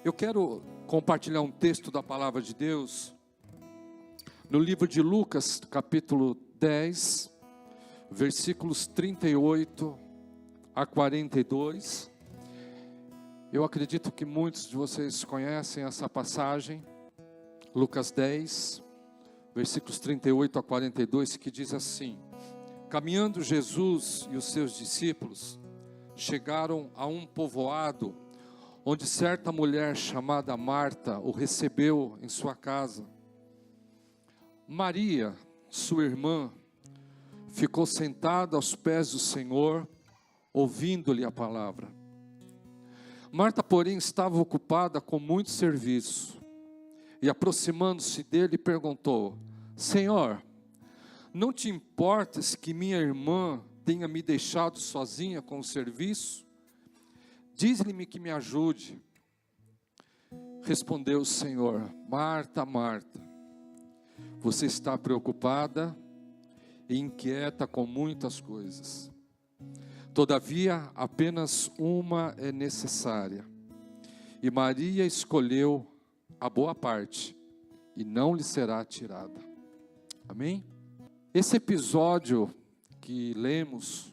Eu quero compartilhar um texto da palavra de Deus no livro de Lucas, capítulo 10, versículos 38 a 42. Eu acredito que muitos de vocês conhecem essa passagem, Lucas 10, versículos 38 a 42, que diz assim: Caminhando Jesus e os seus discípulos chegaram a um povoado, onde certa mulher chamada Marta o recebeu em sua casa. Maria, sua irmã, ficou sentada aos pés do Senhor, ouvindo-lhe a palavra. Marta, porém, estava ocupada com muito serviço, e aproximando-se dele, perguntou: Senhor, não te importas que minha irmã tenha me deixado sozinha com o serviço? Diz-lhe que me ajude. Respondeu o Senhor: Marta, Marta, você está preocupada e inquieta com muitas coisas. Todavia, apenas uma é necessária. E Maria escolheu a boa parte, e não lhe será tirada. Amém? Esse episódio que lemos,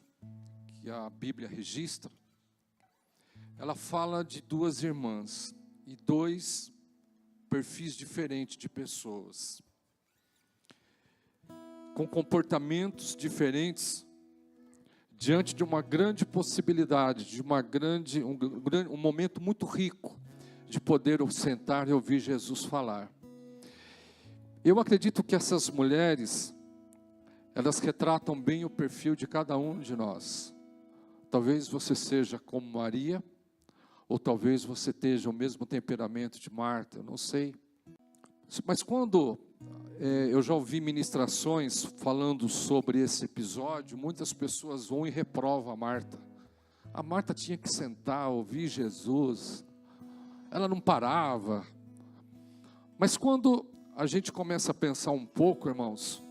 que a Bíblia registra, ela fala de duas irmãs e dois perfis diferentes de pessoas, com comportamentos diferentes, diante de uma grande possibilidade, de um momento muito rico, de poder sentar e ouvir Jesus falar. Eu acredito que essas mulheres, elas retratam bem o perfil de cada um de nós. Talvez você seja como Maria, ou talvez você tenha o mesmo temperamento de Marta, eu não sei. Mas quando eu já ouvi ministrações falando sobre esse episódio, muitas pessoas vão e reprovam a Marta. A Marta tinha que sentar, ouvir Jesus, ela não parava. Mas quando a gente começa a pensar um pouco, irmãos,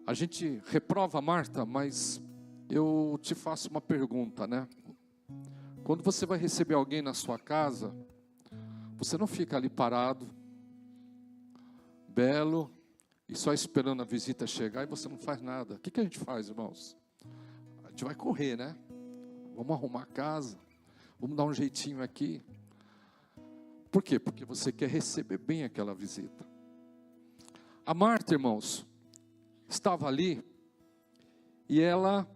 a gente reprova a Marta, mas eu te faço uma pergunta, né? Quando você vai receber alguém na sua casa, você não fica ali parado, belo, e só esperando a visita chegar e você não faz nada. O que a gente faz, irmãos? A gente vai correr, né? Vamos arrumar a casa, vamos dar um jeitinho aqui. Por quê? Porque você quer receber bem aquela visita. A Marta, irmãos, estava ali e ela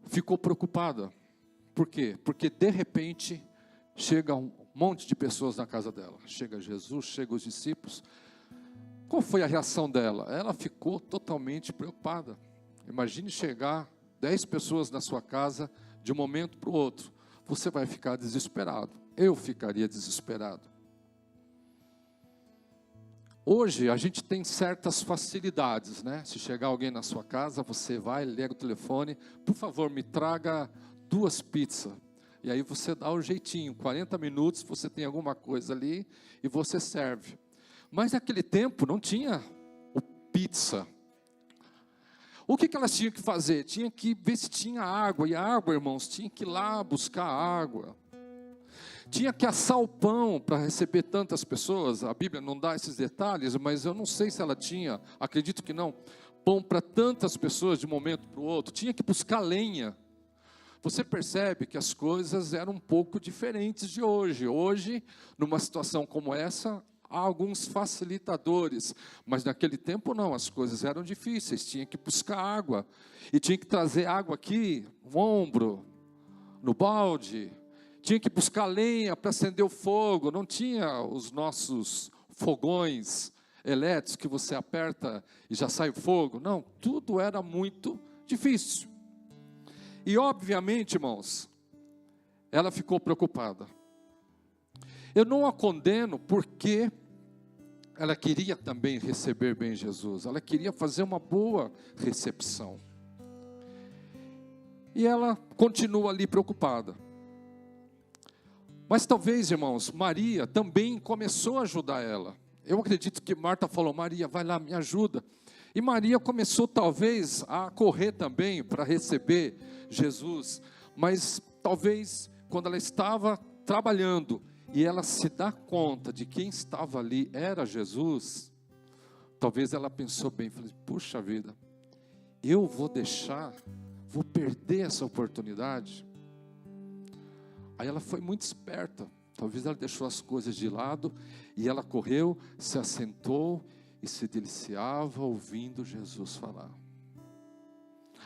ficou preocupada. Por quê? Porque de repente chega um monte de pessoas na casa dela. Chega Jesus, chega os discípulos. Qual foi a reação dela? Ela ficou totalmente preocupada. Imagine chegar 10 pessoas na sua casa de um momento para o outro. Você vai ficar desesperado. Eu ficaria desesperado. Hoje a gente tem certas facilidades, né? Se chegar alguém na sua casa, você vai, liga o telefone, por favor, me traga 2 pizzas. E aí você dá o jeitinho, 40 minutos, você tem alguma coisa ali e você serve. Mas naquele tempo não tinha o pizza. O que elas tinham que fazer? Tinha que ver se tinha água. E a água, irmãos, tinha que ir lá buscar água. Tinha que assar o pão para receber tantas pessoas. A Bíblia não dá esses detalhes, mas eu não sei se ela tinha, acredito que não, pão para tantas pessoas de um momento para o outro. Tinha que buscar lenha. Você percebe que as coisas eram um pouco diferentes de hoje. Hoje, numa situação como essa, há alguns facilitadores. Mas naquele tempo não, as coisas eram difíceis. Tinha que buscar água. E tinha que trazer água aqui, no ombro, no balde. Tinha que buscar lenha para acender o fogo. Não tinha os nossos fogões elétricos que você aperta e já sai o fogo. Não, tudo era muito difícil. E obviamente, irmãos, ela ficou preocupada. Eu não a condeno porque ela queria também receber bem Jesus. Ela queria fazer uma boa recepção. E ela continua ali preocupada. Mas talvez, irmãos, Maria também começou a ajudar ela. Eu acredito que Marta falou: Maria, vai lá, me ajuda. E Maria começou talvez a correr também para receber Jesus. Mas talvez quando ela estava trabalhando e ela se dá conta de quem estava ali era Jesus, talvez ela pensou bem, falou, puxa vida, eu vou perder essa oportunidade. Aí ela foi muito esperta, talvez ela deixou as coisas de lado, e ela correu, se assentou, e se deliciava ouvindo Jesus falar.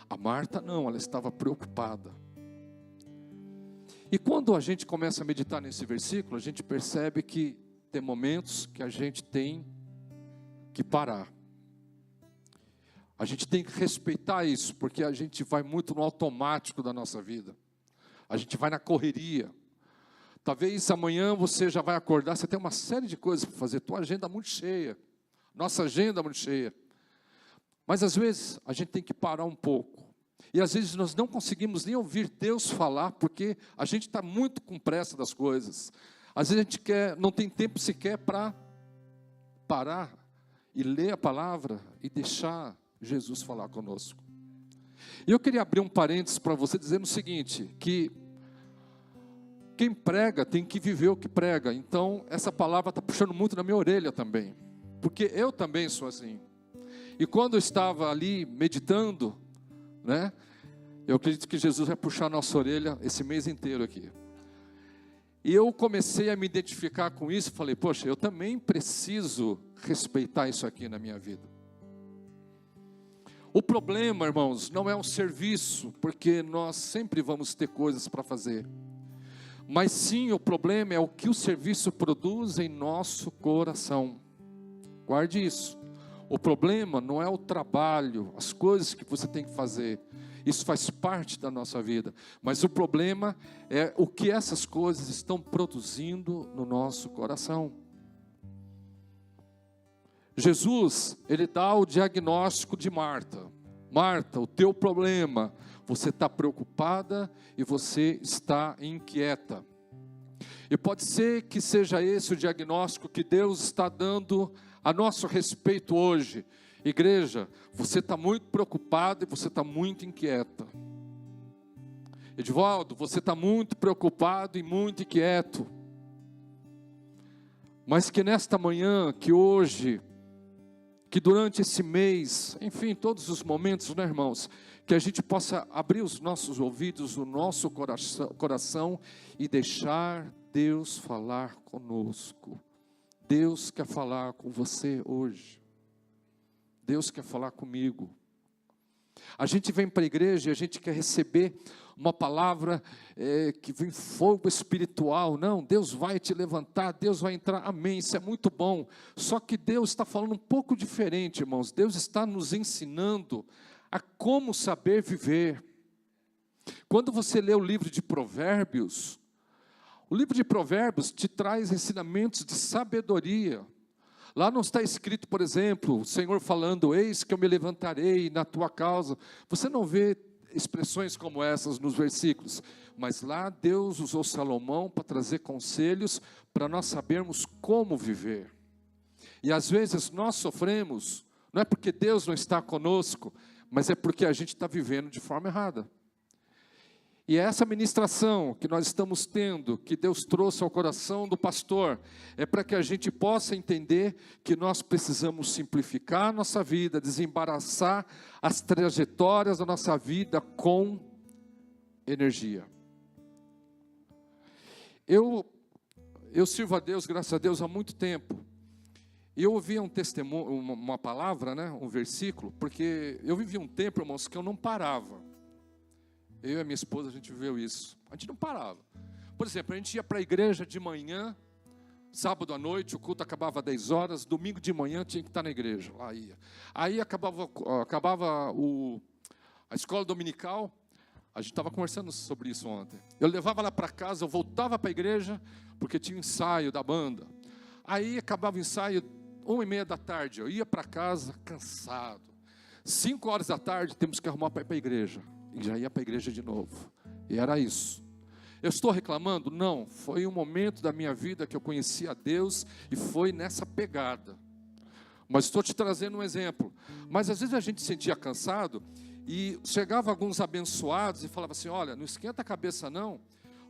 A Marta não, ela estava preocupada. E quando a gente começa a meditar nesse versículo, a gente percebe que tem momentos que a gente tem que parar. A gente tem que respeitar isso, porque a gente vai muito no automático da nossa vida. A gente vai na correria. Talvez amanhã você já vai acordar, você tem uma série de coisas para fazer, tua agenda é muito cheia. Nossa agenda é muito cheia. Mas às vezes a gente tem que parar um pouco. E às vezes nós não conseguimos nem ouvir Deus falar, porque a gente está muito com pressa das coisas. Às vezes a gente não tem tempo sequer para parar e ler a palavra e deixar Jesus falar conosco. E eu queria abrir um parênteses para você dizendo o seguinte, que quem prega tem que viver o que prega. Então essa palavra está puxando muito na minha orelha também. Porque eu também sou assim. E quando eu estava ali meditando, né, eu acredito que Jesus vai puxar a nossa orelha esse mês inteiro aqui. E eu comecei a me identificar com isso, falei, poxa, eu também preciso respeitar isso aqui na minha vida. O problema, irmãos, não é um serviço, porque nós sempre vamos ter coisas para fazer. Mas sim, o problema é o que o serviço produz em nosso coração. Guarde isso. O problema não é o trabalho, as coisas que você tem que fazer. Isso faz parte da nossa vida. Mas o problema é o que essas coisas estão produzindo no nosso coração. Jesus, ele dá o diagnóstico de Marta. Marta, o teu problema, você está preocupada e você está inquieta. E pode ser que seja esse o diagnóstico que Deus está dando a nosso respeito hoje. Igreja, você está muito preocupado e você está muito inquieta. Edivaldo, você está muito preocupado e muito inquieto. Mas que nesta manhã, que hoje, que durante esse mês, enfim, todos os momentos, né, irmãos, que a gente possa abrir os nossos ouvidos, o nosso coração e deixar Deus falar conosco. Deus quer falar com você hoje. Deus quer falar comigo. A gente vem para a igreja e a gente quer receber uma palavra que vem fogo espiritual. Não, Deus vai te levantar, Deus vai entrar, amém, isso é muito bom. Só que Deus está falando um pouco diferente, irmãos. Deus está nos ensinando a como saber viver. Quando você lê o livro de Provérbios, o livro de Provérbios te traz ensinamentos de sabedoria. Lá não está escrito, por exemplo, o Senhor falando, eis que eu me levantarei na tua causa. Você não vê expressões como essas nos versículos. Mas lá Deus usou Salomão para trazer conselhos para nós sabermos como viver. E às vezes nós sofremos, não é porque Deus não está conosco, mas é porque a gente está vivendo de forma errada. E essa ministração que nós estamos tendo, que Deus trouxe ao coração do pastor, é para que a gente possa entender que nós precisamos simplificar a nossa vida, desembaraçar as trajetórias da nossa vida com energia. Eu sirvo a Deus, graças a Deus, há muito tempo. E eu ouvi um testemunho, uma palavra, né, um versículo, porque eu vivi um tempo, irmãos, que eu não parava. Eu e a minha esposa, a gente viveu isso. A gente não parava. Por exemplo, a gente ia para a igreja de manhã, sábado à noite, o culto acabava às 10 horas, domingo de manhã tinha que estar na igreja. Lá ia. Aí acabava a escola dominical, a gente estava conversando sobre isso ontem. Eu levava lá para casa, eu voltava para a igreja, porque tinha ensaio da banda. Aí acabava o ensaio, 1h30 da tarde, eu ia para casa cansado. 5 horas da tarde, temos que arrumar para ir para a igreja. E já ia para a igreja de novo. E era isso. Eu estou reclamando? Não. Foi um momento da minha vida que eu conheci a Deus e foi nessa pegada. Mas estou te trazendo um exemplo. Mas às vezes a gente se sentia cansado e chegava alguns abençoados e falava assim, olha, não esquenta a cabeça não,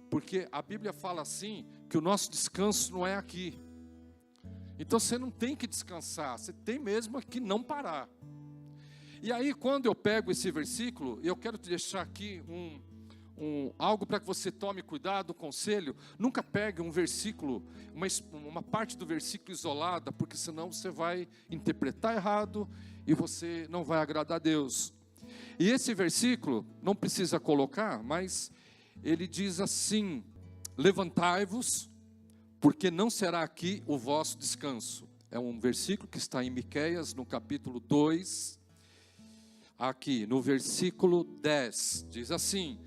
Porque a Bíblia fala assim, que o nosso descanso não é aqui. Então você não tem que descansar, você tem mesmo que não parar. E aí quando eu pego esse versículo, eu quero te deixar aqui algo para que você tome cuidado, um conselho. Nunca pegue um versículo, uma parte do versículo isolada, porque senão você vai interpretar errado e você não vai agradar a Deus. E esse versículo, não precisa colocar, mas ele diz assim: levantai-vos, porque não será aqui o vosso descanso. É um versículo que está em Miqueias, no capítulo 2, aqui no versículo 10, diz assim,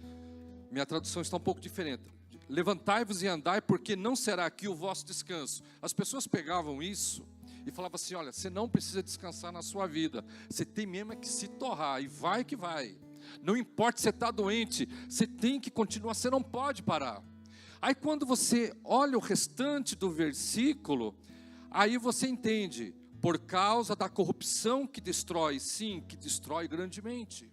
minha tradução está um pouco diferente: levantai-vos e andai, porque não será aqui o vosso descanso. As pessoas pegavam isso e falavam assim: olha, você não precisa descansar na sua vida, você tem mesmo que se torrar, e vai que vai. Não importa se você está doente, você tem que continuar, você não pode parar. Aí quando você olha o restante do versículo, aí você entende: por causa da corrupção que destrói, sim, que destrói grandemente.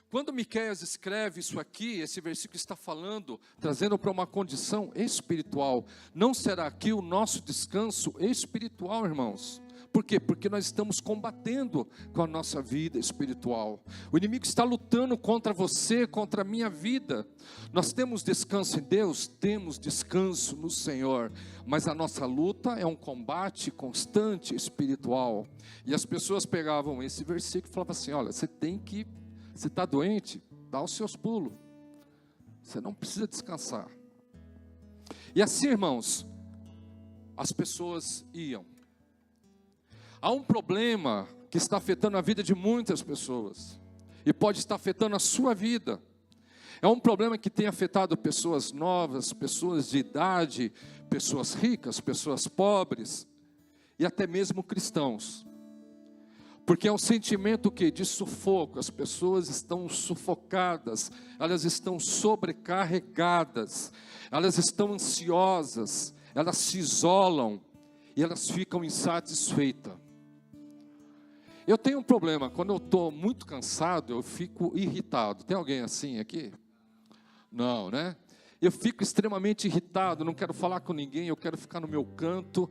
Quando Miqueias escreve isso aqui, esse versículo está falando, trazendo para uma condição espiritual. Não será aqui o nosso descanso espiritual, irmãos. Por quê? Porque nós estamos combatendo com a nossa vida espiritual. O inimigo está lutando contra você, contra a minha vida. Nós temos descanso em Deus? Temos descanso no Senhor. Mas a nossa luta é um combate constante espiritual. E as pessoas pegavam esse versículo e falavam assim: olha, você está doente? Dá os seus pulos. Você não precisa descansar. E assim, irmãos, as pessoas iam. Há um problema que está afetando a vida de muitas pessoas, e pode estar afetando a sua vida. É um problema que tem afetado pessoas novas, pessoas de idade, pessoas ricas, pessoas pobres, e até mesmo cristãos. Porque é um sentimento de sufoco. As pessoas estão sufocadas, elas estão sobrecarregadas, elas estão ansiosas, elas se isolam e elas ficam insatisfeitas. Eu tenho um problema: quando eu estou muito cansado, eu fico irritado. Tem alguém assim aqui? Não, né? Eu fico extremamente irritado, não quero falar com ninguém, eu quero ficar no meu canto,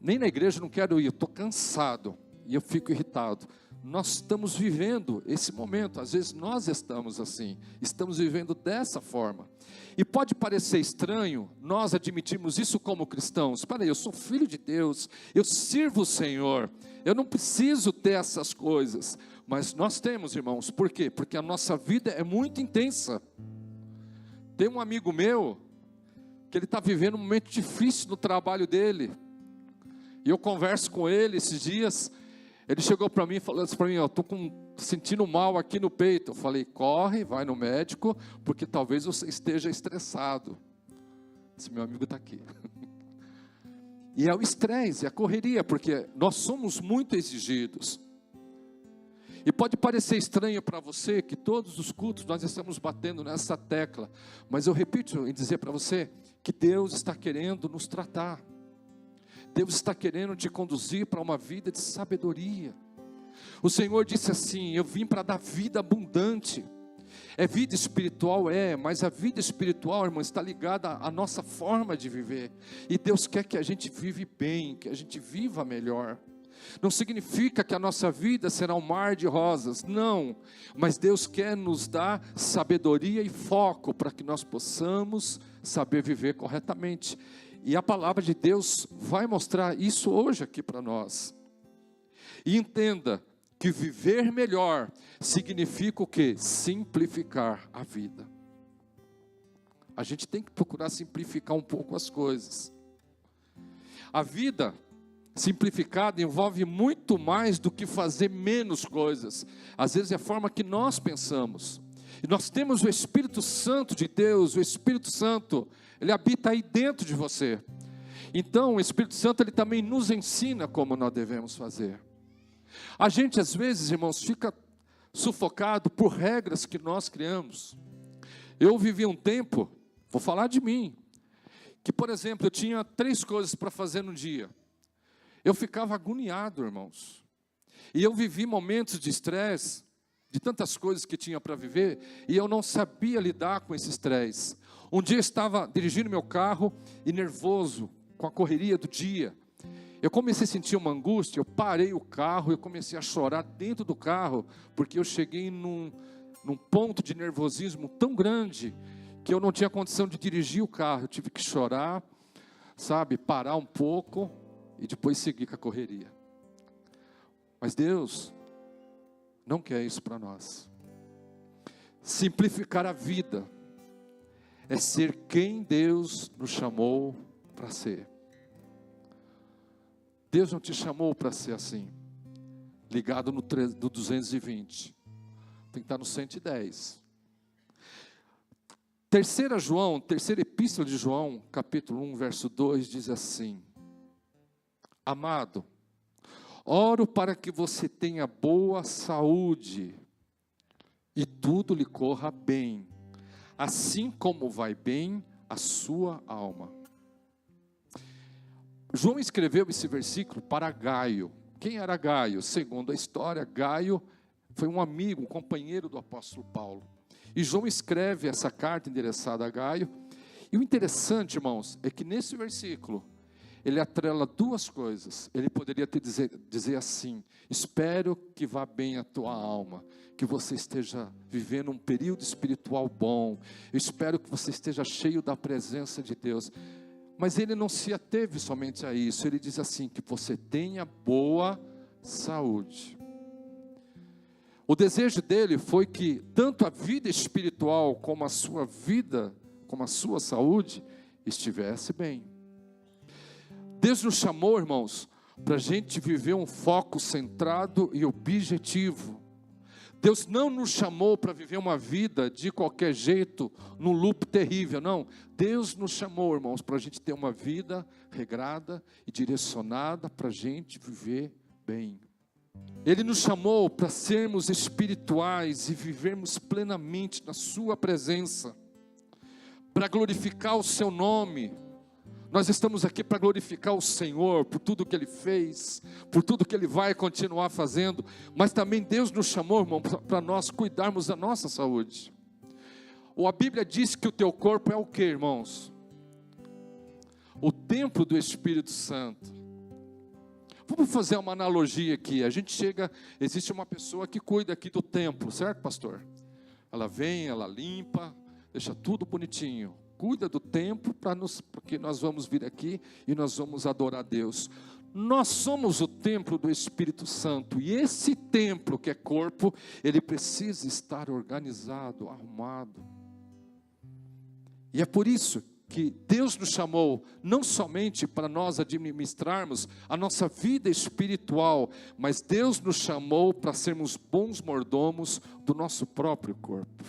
nem na igreja não quero ir, eu estou cansado e eu fico irritado. Nós estamos vivendo esse momento, às vezes nós estamos assim, estamos vivendo dessa forma. E pode parecer estranho, nós admitimos isso como cristãos. Espera aí, eu sou filho de Deus, eu sirvo o Senhor, eu não preciso ter essas coisas. Mas nós temos, irmãos. Por quê? Porque a nossa vida é muito intensa. Tem um amigo meu, que ele está vivendo um momento difícil no trabalho dele. E eu converso com ele esses dias. Ele chegou para mim e falou assim para mim: eu estou sentindo mal aqui no peito. Eu falei: corre, vai no médico, porque talvez você esteja estressado. Esse meu amigo está aqui. E é o estresse, é a correria, porque nós somos muito exigidos. E pode parecer estranho para você que todos os cultos nós estamos batendo nessa tecla. Mas eu repito em dizer para você que Deus está querendo nos tratar. Deus está querendo te conduzir para uma vida de sabedoria. O Senhor disse assim: eu vim para dar vida abundante. É vida espiritual, mas a vida espiritual, irmão, está ligada à nossa forma de viver. E Deus quer que a gente vive bem, que a gente viva melhor. Não significa que a nossa vida será um mar de rosas, não. Mas Deus quer nos dar sabedoria e foco para que nós possamos saber viver corretamente. E a palavra de Deus vai mostrar isso hoje aqui para nós. E entenda que viver melhor significa o quê? Simplificar a vida. A gente tem que procurar simplificar um pouco as coisas. A vida simplificada envolve muito mais do que fazer menos coisas. Às vezes é a forma que nós pensamos. E nós temos o Espírito Santo de Deus, o Espírito Santo, ele habita aí dentro de você. Então o Espírito Santo, ele também nos ensina como nós devemos fazer. A gente às vezes, irmãos, fica sufocado por regras que nós criamos. Eu vivi um tempo, vou falar de mim, que por exemplo, eu tinha 3 coisas para fazer no dia. Eu ficava agoniado, irmãos. E eu vivi momentos de estresse, de tantas coisas que tinha para viver, e eu não sabia lidar com esse estresse. Um dia eu estava dirigindo meu carro e nervoso com a correria do dia. Eu comecei a sentir uma angústia, eu parei o carro, eu comecei a chorar dentro do carro, porque eu cheguei num ponto de nervosismo tão grande, que eu não tinha condição de dirigir o carro. Eu tive que chorar, sabe, parar um pouco, e depois seguir com a correria. Mas Deus não quer isso para nós. Simplificar a vida é ser quem Deus nos chamou para ser. Deus não te chamou para ser assim, ligado no 220, tem que estar no 110. Terceira epístola de João, capítulo 1, verso 2, diz assim: amado, oro para que você tenha boa saúde e tudo lhe corra bem, assim como vai bem a sua alma. João escreveu esse versículo para Gaio. Quem era Gaio? Segundo a história, Gaio foi um amigo, um companheiro do apóstolo Paulo. E João escreve essa carta endereçada a Gaio. E o interessante, irmãos, é que nesse versículo, ele atrela duas coisas. Ele poderia dizer assim: espero que vá bem a tua alma, que você esteja vivendo um período espiritual bom, eu espero que você esteja cheio da presença de Deus. Mas ele não se ateve somente a isso, ele diz assim: que você tenha boa saúde. O desejo dele foi que tanto a vida espiritual como a sua vida, como a sua saúde, estivesse bem. Deus nos chamou, irmãos, para a gente viver um foco centrado e objetivo. Deus não nos chamou para viver uma vida de qualquer jeito, num loop terrível, não. Deus nos chamou, irmãos, para a gente ter uma vida regrada e direcionada para a gente viver bem. Ele nos chamou para sermos espirituais e vivermos plenamente na sua presença, para glorificar o seu nome. Nós estamos aqui para glorificar o Senhor por tudo que Ele fez, por tudo que Ele vai continuar fazendo, mas também Deus nos chamou, irmão, para nós cuidarmos da nossa saúde. A Bíblia diz que o teu corpo é o que, irmãos? O templo do Espírito Santo. Vamos fazer uma analogia aqui. A gente chega, existe uma pessoa que cuida aqui do templo, certo, pastor? Ela vem, ela limpa, deixa tudo bonitinho. Cuida do templo, porque nós vamos vir aqui e nós vamos adorar a Deus. Nós somos o templo do Espírito Santo, e esse templo que é corpo, ele precisa estar organizado, arrumado. E é por isso que Deus nos chamou, não somente para nós administrarmos a nossa vida espiritual, mas Deus nos chamou para sermos bons mordomos do nosso próprio corpo.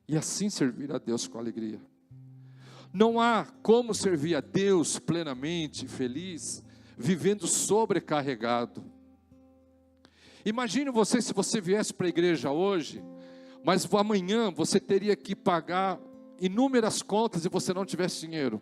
E assim servir a Deus com alegria. Não há como servir a Deus plenamente feliz, vivendo sobrecarregado. Imagine você, se você viesse para a igreja hoje, mas amanhã você teria que pagar inúmeras contas e você não tivesse dinheiro.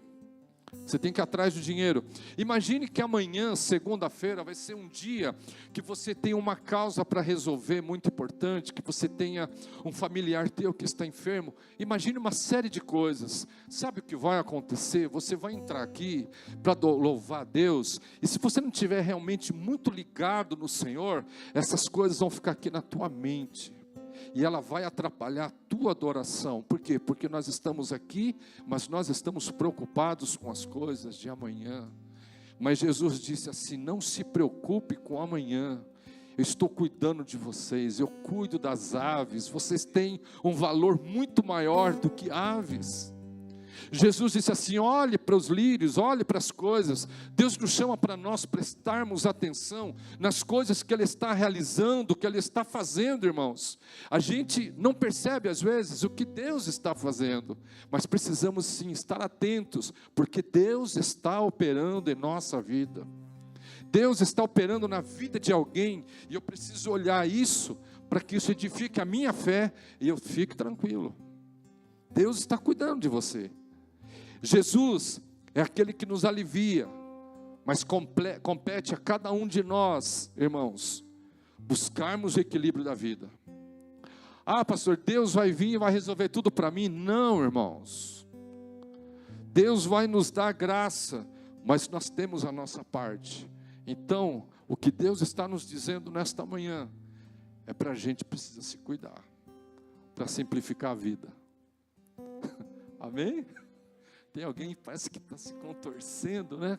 Você tem que ir atrás do dinheiro. Imagine que amanhã, segunda-feira, vai ser um dia que você tem uma causa para resolver muito importante, que você tenha um familiar teu que está enfermo. Imagine uma série de coisas. Sabe o que vai acontecer? Você vai entrar aqui para louvar a Deus, e se você não estiver realmente muito ligado no Senhor, essas coisas vão ficar aqui na tua mente. E ela vai atrapalhar a tua adoração. Por quê? Porque nós estamos aqui, mas nós estamos preocupados com as coisas de amanhã. Mas Jesus disse assim: não se preocupe com amanhã, eu estou cuidando de vocês, eu cuido das aves, vocês têm um valor muito maior do que aves. Jesus disse assim: olhe para os lírios, olhe para as coisas. Deus nos chama para nós prestarmos atenção nas coisas que Ele está realizando, que Ele está fazendo, irmãos. A gente não percebe às vezes o que Deus está fazendo, mas precisamos sim estar atentos, porque Deus está operando em nossa vida. Deus está operando na vida de alguém, e eu preciso olhar isso, para que isso edifique a minha fé, e eu fique tranquilo. Deus está cuidando de você. Jesus é aquele que nos alivia, mas compete a cada um de nós, irmãos, buscarmos o equilíbrio da vida. Ah, pastor, Deus vai vir e vai resolver tudo para mim. Não, irmãos. Deus vai nos dar graça, mas nós temos a nossa parte. Então, o que Deus está nos dizendo nesta manhã é para a gente precisar se cuidar, para simplificar a vida. Amém? Tem alguém que parece que está se contorcendo, né?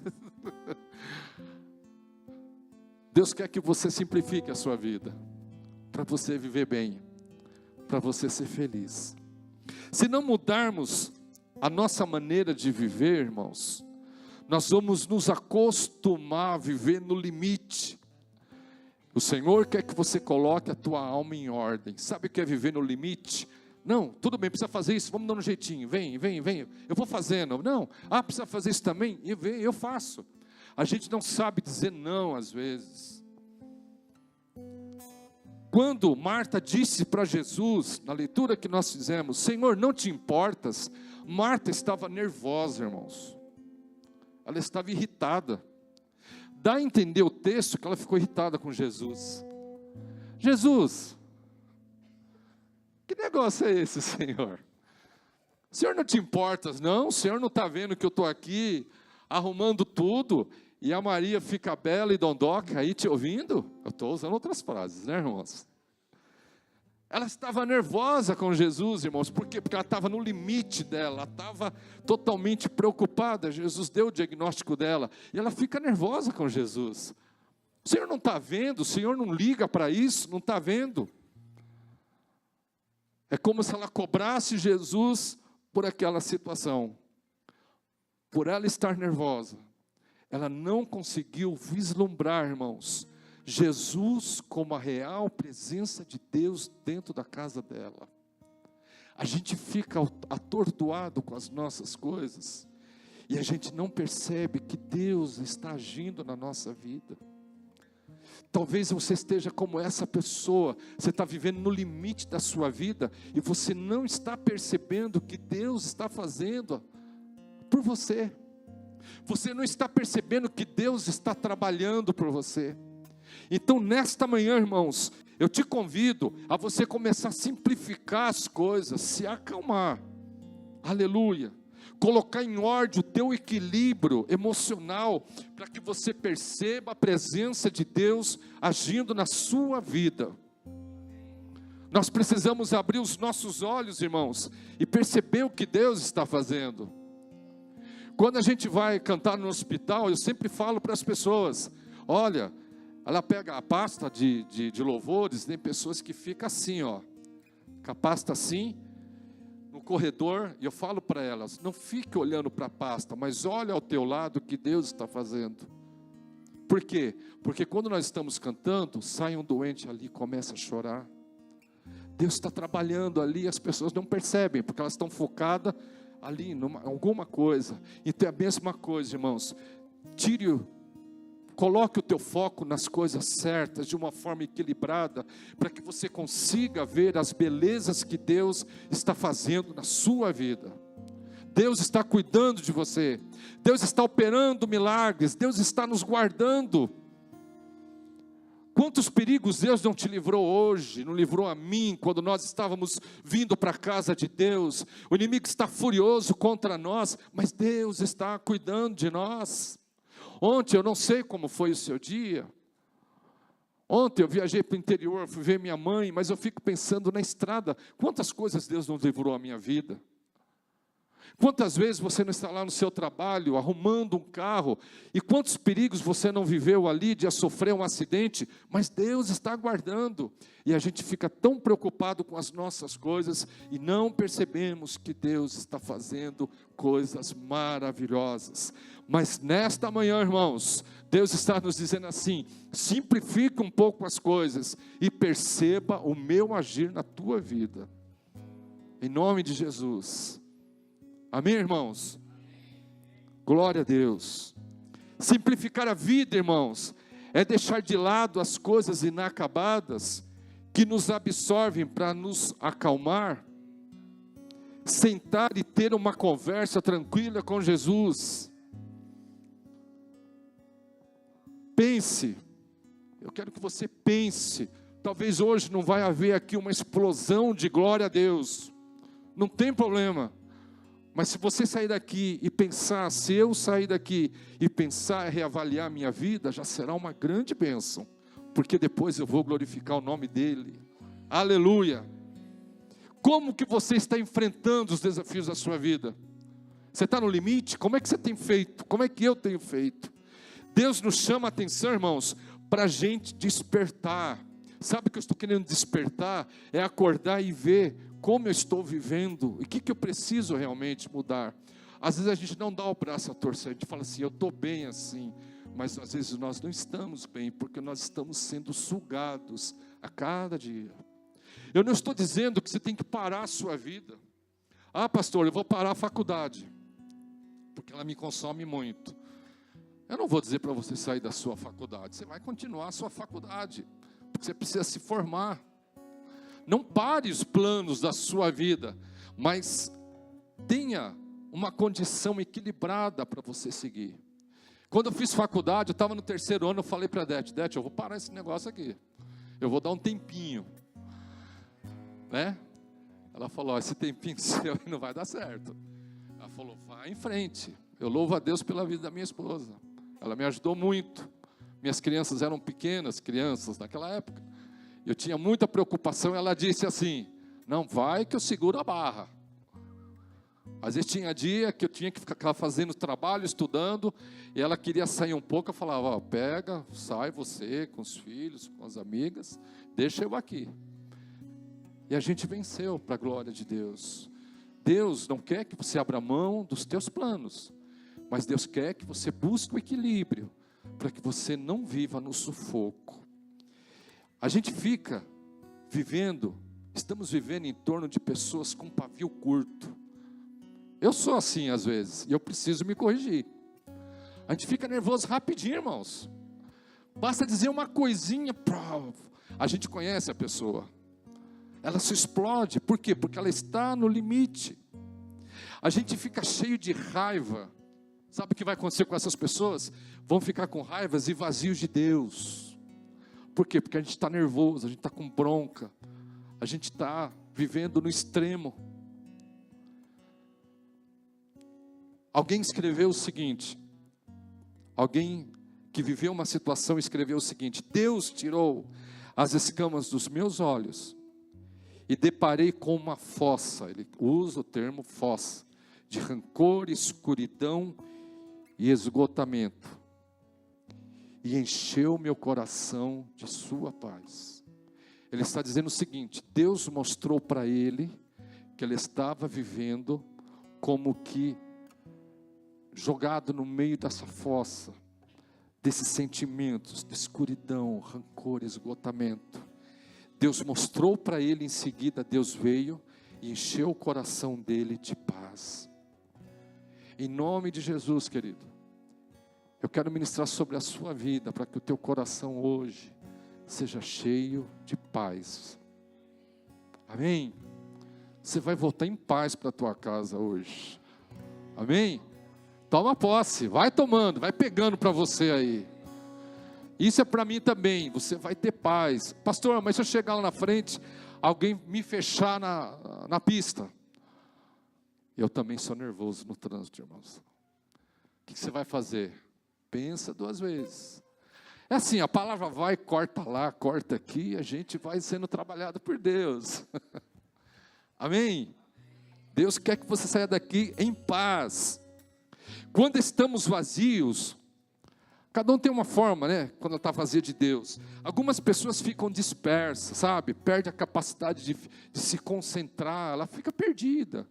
Deus quer que você simplifique a sua vida, para você viver bem, para você ser feliz. Se não mudarmos a nossa maneira de viver, irmãos, nós vamos nos acostumar a viver no limite. O Senhor quer que você coloque a tua alma em ordem. Sabe o que é viver no limite? Não, tudo bem, precisa fazer isso, vamos dando um jeitinho, vem, eu vou fazendo. Não, precisa fazer isso também, eu faço. A gente não sabe dizer não às vezes. Quando Marta disse para Jesus, na leitura que nós fizemos, Senhor, não te importas? Marta estava nervosa, irmãos. Ela estava irritada. Dá a entender o texto que ela ficou irritada com Jesus. Jesus, que negócio é esse, Senhor? O Senhor não te importas, não? O Senhor não está vendo que eu estou aqui arrumando tudo e a Maria fica bela e dondoca aí te ouvindo? Eu estou usando outras frases, né, irmãos? Ela estava nervosa com Jesus, irmãos. Por quê? Porque ela estava no limite dela, ela estava totalmente preocupada. Jesus deu o diagnóstico dela e ela fica nervosa com Jesus. O Senhor não está vendo? O Senhor não liga para isso? Não está vendo? É como se ela cobrasse Jesus por aquela situação. Por ela estar nervosa, ela não conseguiu vislumbrar, irmãos, Jesus como a real presença de Deus dentro da casa dela. A gente fica atordoado com as nossas coisas e a gente não percebe que Deus está agindo na nossa vida. Talvez você esteja como essa pessoa, você está vivendo no limite da sua vida e você não está percebendo o que Deus está fazendo por você. Você não está percebendo que Deus está trabalhando por você. Então nesta manhã, irmãos, eu te convido a você começar a simplificar as coisas, se acalmar, aleluia, colocar em ordem o teu equilíbrio emocional, para que você perceba a presença de Deus agindo na sua vida. Nós precisamos abrir os nossos olhos, irmãos, e perceber o que Deus está fazendo. Quando a gente vai cantar no hospital, eu sempre falo para as pessoas, olha, ela pega a pasta de louvores, tem pessoas que ficam assim, ó, com a pasta assim, no corredor, e eu falo para elas, não fique olhando para a pasta, mas olha ao teu lado o que Deus está fazendo. Por quê? Porque quando nós estamos cantando, sai um doente ali e começa a chorar. Deus está trabalhando ali, as pessoas não percebem, porque elas estão focadas ali em alguma coisa. Então é a mesma coisa, irmãos, coloque o teu foco nas coisas certas, de uma forma equilibrada, para que você consiga ver as belezas que Deus está fazendo na sua vida. Deus está cuidando de você, Deus está operando milagres, Deus está nos guardando. Quantos perigos Deus não te livrou hoje, não livrou a mim, quando nós estávamos vindo para a casa de Deus. O inimigo está furioso contra nós, mas Deus está cuidando de nós. Ontem, eu não sei como foi o seu dia. Ontem eu viajei para o interior, fui ver minha mãe, mas eu fico pensando na estrada, quantas coisas Deus não livrou a minha vida. Quantas vezes você não está lá no seu trabalho, arrumando um carro, e quantos perigos você não viveu ali de sofrer um acidente, mas Deus está guardando, e a gente fica tão preocupado com as nossas coisas, e não percebemos que Deus está fazendo coisas maravilhosas. Mas nesta manhã, irmãos, Deus está nos dizendo assim, simplifica um pouco as coisas, e perceba o meu agir na tua vida, em nome de Jesus. Amém, irmãos? Glória a Deus. Simplificar a vida, irmãos, é deixar de lado as coisas inacabadas que nos absorvem para nos acalmar, sentar e ter uma conversa tranquila com Jesus. Pense, eu quero que você pense Talvez hoje não vai haver aqui uma explosão de glória a Deus. Não tem problema. Mas se você sair daqui e pensar, se eu sair daqui e pensar e reavaliar a minha vida, já será uma grande bênção. Porque depois eu vou glorificar o nome dEle. Aleluia. Como que você está enfrentando os desafios da sua vida? Você está no limite? Como é que você tem feito? Como é que eu tenho feito? Deus nos chama a atenção, irmãos, para a gente despertar. Sabe o que eu estou querendo despertar? É acordar e ver como eu estou vivendo. E o que eu preciso realmente mudar. Às vezes a gente não dá o braço a torcer. A gente fala assim, eu estou bem assim. Mas às vezes nós não estamos bem. Porque nós estamos sendo sugados a cada dia. Eu não estou dizendo que você tem que parar a sua vida. Ah, pastor, eu vou parar a faculdade. Porque ela me consome muito. Eu não vou dizer para você sair da sua faculdade. Você vai continuar a sua faculdade. Porque você precisa se formar. Não pare os planos da sua vida. Mas tenha uma condição equilibrada para você seguir. Quando eu fiz faculdade, eu estava no 3º ano, eu falei para a Dete, eu vou parar esse negócio aqui. Eu vou dar um tempinho. Né? Ela falou, esse tempinho seu não vai dar certo. Ela falou, vai em frente. Eu louvo a Deus pela vida da minha esposa. Ela me ajudou muito. Minhas crianças eram pequenas crianças naquela época. Eu tinha muita preocupação. Ela disse assim, não vai que eu seguro a barra. Às vezes tinha dia que eu tinha que ficar fazendo trabalho, estudando. E ela queria sair um pouco. Eu falava, ó, pega, sai você com os filhos, com as amigas. Deixa eu aqui. E a gente venceu para a glória de Deus. Deus não quer que você abra mão dos teus planos. Mas Deus quer que você busque o equilíbrio. Para que você não viva no sufoco. A gente fica vivendo, estamos vivendo em torno de pessoas com pavio curto. Eu sou assim às vezes, e eu preciso me corrigir. A gente fica nervoso rapidinho, irmãos. Basta dizer uma coisinha, a gente conhece a pessoa. Ela se explode, por quê? Porque ela está no limite. A gente fica cheio de raiva. Sabe o que vai acontecer com essas pessoas? Vão ficar com raivas e vazios de Deus. Por quê? Porque a gente está nervoso, a gente está com bronca. A gente está vivendo no extremo. Alguém escreveu o seguinte. Alguém que viveu uma situação escreveu o seguinte. Deus tirou as escamas dos meus olhos e deparei com uma fossa. Ele usa o termo fossa. De rancor, escuridão e esgotamento, e encheu meu coração de sua paz. Ele está dizendo o seguinte, Deus mostrou para ele, que ele estava vivendo, como que, jogado no meio dessa fossa, desses sentimentos, de escuridão, rancor, esgotamento. Deus mostrou para ele em seguida, Deus veio, e encheu o coração dele de paz. Em nome de Jesus, querido, eu quero ministrar sobre a sua vida, para que o teu coração hoje seja cheio de paz. Amém? Você vai voltar em paz para a tua casa hoje. Amém? Toma posse, vai tomando, vai pegando para você aí. Isso é para mim também, você vai ter paz. Pastor, mas se eu chegar lá na frente, alguém me fechar na pista. Eu também sou nervoso no trânsito, irmãos. O que você vai fazer? Pensa 2 vezes. É assim, a palavra vai, corta lá, corta aqui, a gente vai sendo trabalhado por Deus. Amém? Deus quer que você saia daqui em paz. Quando estamos vazios, cada um tem uma forma, né? Quando está vazia de Deus. Algumas pessoas ficam dispersas, sabe? Perde a capacidade de se concentrar, ela fica perdida.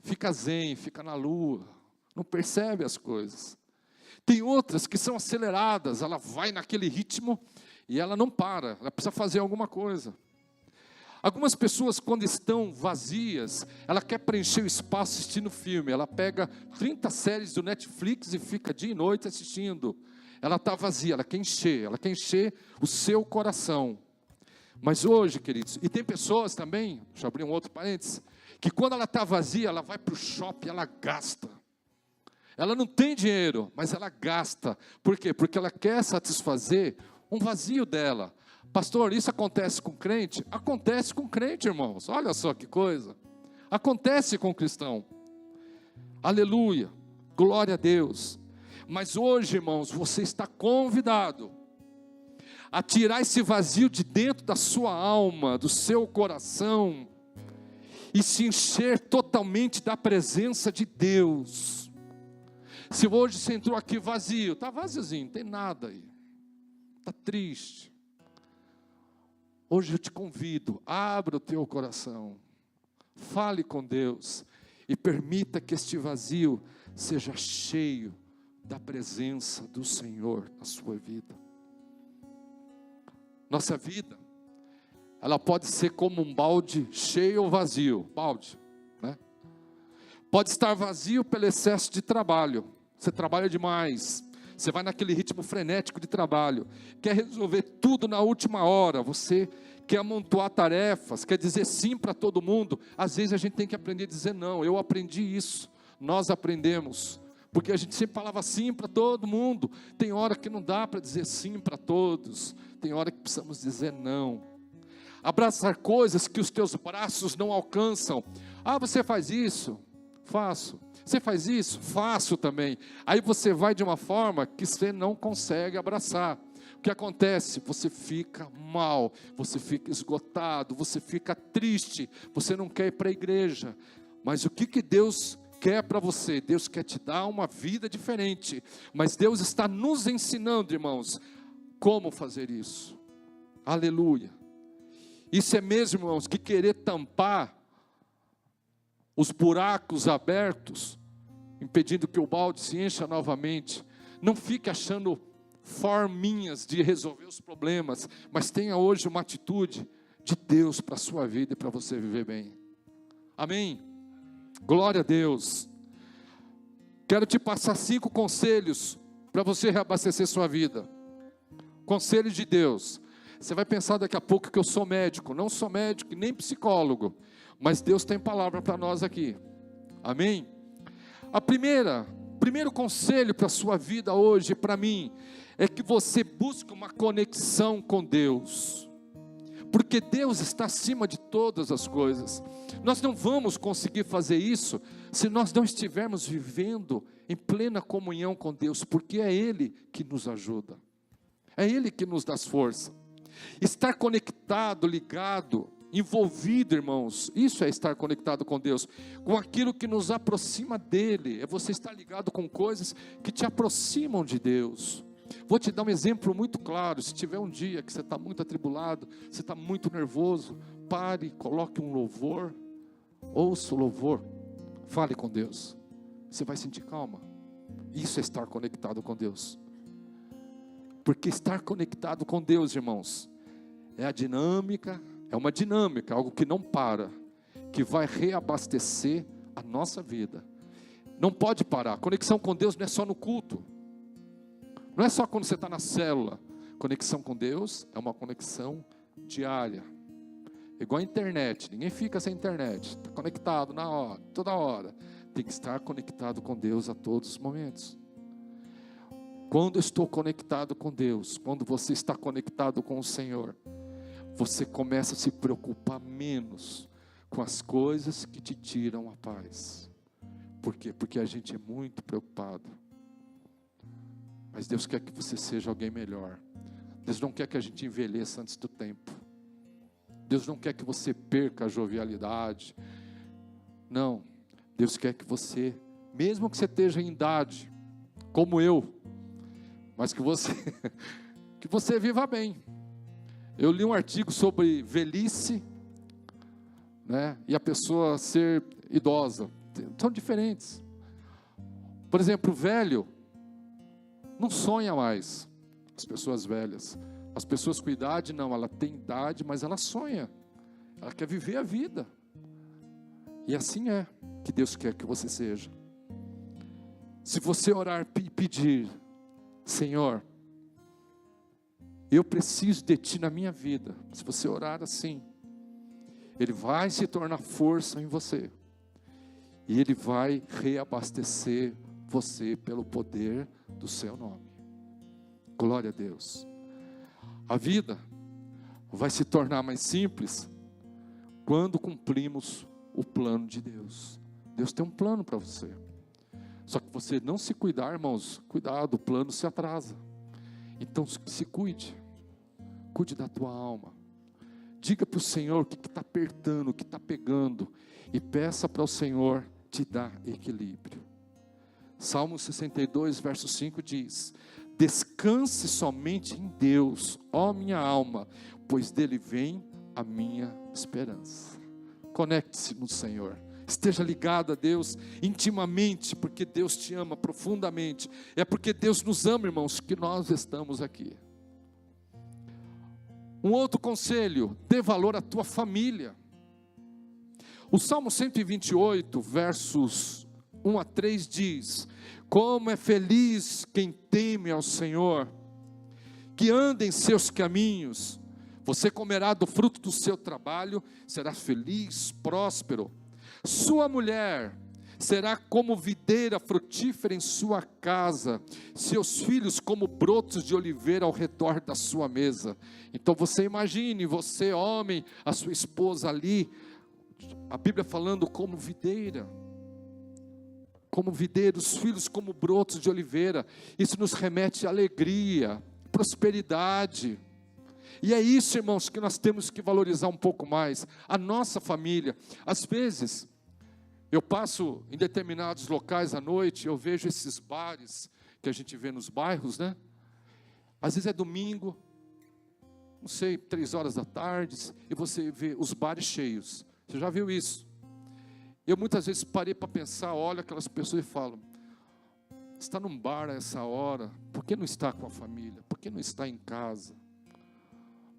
Fica zen, fica na lua, não percebe as coisas. Tem outras que são aceleradas, ela vai naquele ritmo e ela não para, ela precisa fazer alguma coisa. Algumas pessoas, quando estão vazias, ela quer preencher o espaço assistindo filme, ela pega 30 séries do Netflix e fica dia e noite assistindo. Ela está vazia, ela quer encher o seu coração. Mas hoje, queridos, e tem pessoas também, deixa eu abrir um outro parênteses, que quando ela está vazia, ela vai para o shopping, ela gasta. Ela não tem dinheiro, mas ela gasta. Por quê? Porque ela quer satisfazer um vazio dela. Pastor, isso acontece com crente? Acontece com crente, irmãos. Olha só que coisa. Acontece com o cristão. Aleluia. Glória a Deus. Mas hoje, irmãos, você está convidado a tirar esse vazio de dentro da sua alma, do seu coração, e se encher totalmente da presença de Deus. Se hoje você entrou aqui vazio, está vaziozinho, não tem nada aí, está triste. Hoje eu te convido, abra o teu coração, fale com Deus, e permita que este vazio seja cheio da presença do Senhor na sua vida. Nossa vida, ela pode ser como um balde cheio ou vazio, balde, né? Pode estar vazio pelo excesso de trabalho, você trabalha demais, você vai naquele ritmo frenético de trabalho, quer resolver tudo na última hora, você quer amontoar tarefas, quer dizer sim para todo mundo. Às vezes a gente tem que aprender a dizer não. Eu aprendi isso, nós aprendemos, porque a gente sempre falava sim para todo mundo. Tem hora que não dá para dizer sim para todos, tem hora que precisamos dizer não. Abraçar coisas que os teus braços não alcançam. Ah, você faz isso? Faço. Você faz isso? Faço também. Aí você vai de uma forma que você não consegue abraçar. O que acontece? Você fica mal, você fica esgotado, você fica triste, você não quer ir para a igreja. Mas o que Deus quer para você? Deus quer te dar uma vida diferente. Mas Deus está nos ensinando, irmãos, como fazer isso. Aleluia. Isso é mesmo, irmãos, que querer tampar os buracos abertos, impedindo que o balde se encha novamente. Não fique achando forminhas de resolver os problemas, mas tenha hoje uma atitude de Deus para a sua vida e para você viver bem. Amém? Glória a Deus. Quero te passar 5 conselhos para você reabastecer sua vida. Conselhos de Deus. Você vai pensar daqui a pouco que eu sou médico. Não sou médico nem psicólogo, mas Deus tem palavra para nós aqui. Amém? Primeiro conselho para a sua vida hoje, para mim, é que você busque uma conexão com Deus, porque Deus está acima de todas as coisas. Nós não vamos conseguir fazer isso se nós não estivermos vivendo em plena comunhão com Deus, porque é Ele que nos ajuda, é Ele que nos dá força. Estar conectado, ligado, envolvido, irmãos, isso é estar conectado com Deus, com aquilo que nos aproxima dEle, é você estar ligado com coisas que te aproximam de Deus. Vou te dar um exemplo muito claro. Se tiver um dia que você está muito atribulado, você está muito nervoso, pare, coloque um louvor, ouça o louvor, fale com Deus, você vai sentir calma. Isso é estar conectado com Deus, porque estar conectado com Deus, irmãos, é a dinâmica, é uma dinâmica, algo que não para, que vai reabastecer a nossa vida. Não pode parar. Conexão com Deus não é só no culto, não é só quando você está na célula. Conexão com Deus é uma conexão diária, igual a internet. Ninguém fica sem internet, está conectado na hora, toda hora. Tem que estar conectado com Deus a todos os momentos. Quando eu estou conectado com Deus, quando você está conectado com o Senhor, você começa a se preocupar menos com as coisas que te tiram a paz. Por quê? Porque a gente é muito preocupado. Mas Deus quer que você seja alguém melhor. Deus não quer que a gente envelheça antes do tempo. Deus não quer que você perca a jovialidade. Não. Deus quer que você, mesmo que você esteja em idade, como eu, mas que você viva bem. Eu li um artigo sobre velhice, né, e a pessoa ser idosa. São diferentes. Por exemplo, o velho não sonha mais. As pessoas velhas. As pessoas com idade, não, ela tem idade, mas ela sonha. Ela quer viver a vida. E assim é que Deus quer que você seja. Se você orar e pedir, Senhor, eu preciso de Ti na minha vida. Se você orar assim, Ele vai se tornar força em você. E Ele vai reabastecer você pelo poder do seu nome. Glória a Deus. A vida vai se tornar mais simples quando cumprimos o plano de Deus. Deus tem um plano para você. Só que você não se cuidar, irmãos, cuidado, o plano se atrasa. Então se cuide. Cuide da tua alma. Diga para o Senhor o que está apertando, o que está pegando. E peça para o Senhor te dar equilíbrio. Salmo 62, verso 5 diz: descanse somente em Deus, ó minha alma, pois dele vem a minha esperança. Conecte-se no Senhor. Esteja ligado a Deus intimamente, porque Deus te ama profundamente. É porque Deus nos ama, irmãos, que nós estamos aqui. Um outro conselho: dê valor à tua família. O Salmo 128, versos 1 a 3 diz: como é feliz quem teme ao Senhor, que anda em seus caminhos. Você comerá do fruto do seu trabalho, será feliz, próspero. Sua mulher será como videira frutífera em sua casa, seus filhos como brotos de oliveira ao redor da sua mesa. Então você imagine, você homem, a sua esposa ali, a Bíblia falando como videira, os filhos como brotos de oliveira. Isso nos remete a alegria, prosperidade. E é isso, irmãos, que nós temos que valorizar um pouco mais, a nossa família. Às vezes, eu passo em determinados locais à noite, eu vejo esses bares que a gente vê nos bairros, né? Às vezes é domingo, não sei, 3 horas da tarde, e você vê os bares cheios. Você já viu isso? Eu muitas vezes parei para pensar, olho aquelas pessoas e falo: está num bar a essa hora, por que não está com a família? Por que não está em casa?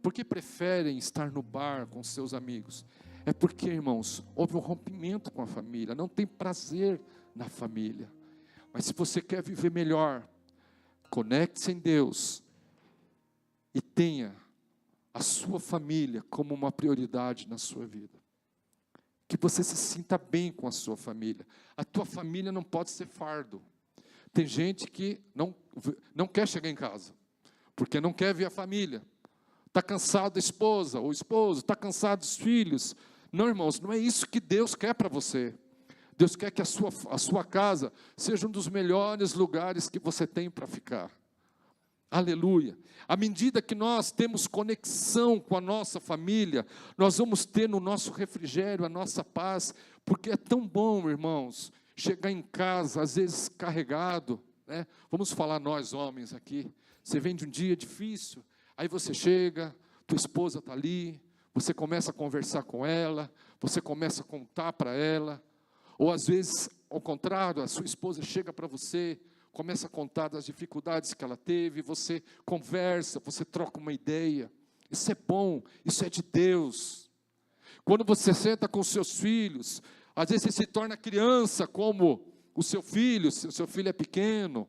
Por que preferem estar no bar com seus amigos? É porque, irmãos, houve um rompimento com a família, não tem prazer na família. Mas se você quer viver melhor, conecte-se em Deus e tenha a sua família como uma prioridade na sua vida. Que você se sinta bem com a sua família. A tua família não pode ser fardo. Tem gente que não quer chegar em casa, porque não quer ver a família. Está cansado da esposa, ou esposo, está cansado dos filhos. Não, irmãos, não é isso que Deus quer para você. Deus quer que a sua casa seja um dos melhores lugares que você tem para ficar. Aleluia. À medida que nós temos conexão com a nossa família, nós vamos ter no nosso refrigério a nossa paz, porque é tão bom, irmãos, chegar em casa, às vezes carregado, né? Vamos falar nós homens aqui. Você vem de um dia difícil, aí você chega, tua esposa está ali, você começa a conversar com ela, você começa a contar para ela, ou às vezes, ao contrário, a sua esposa chega para você, começa a contar das dificuldades que ela teve, você conversa, você troca uma ideia. Isso é bom, isso é de Deus. Quando você senta com seus filhos, às vezes você se torna criança como o seu filho, se o seu filho é pequeno.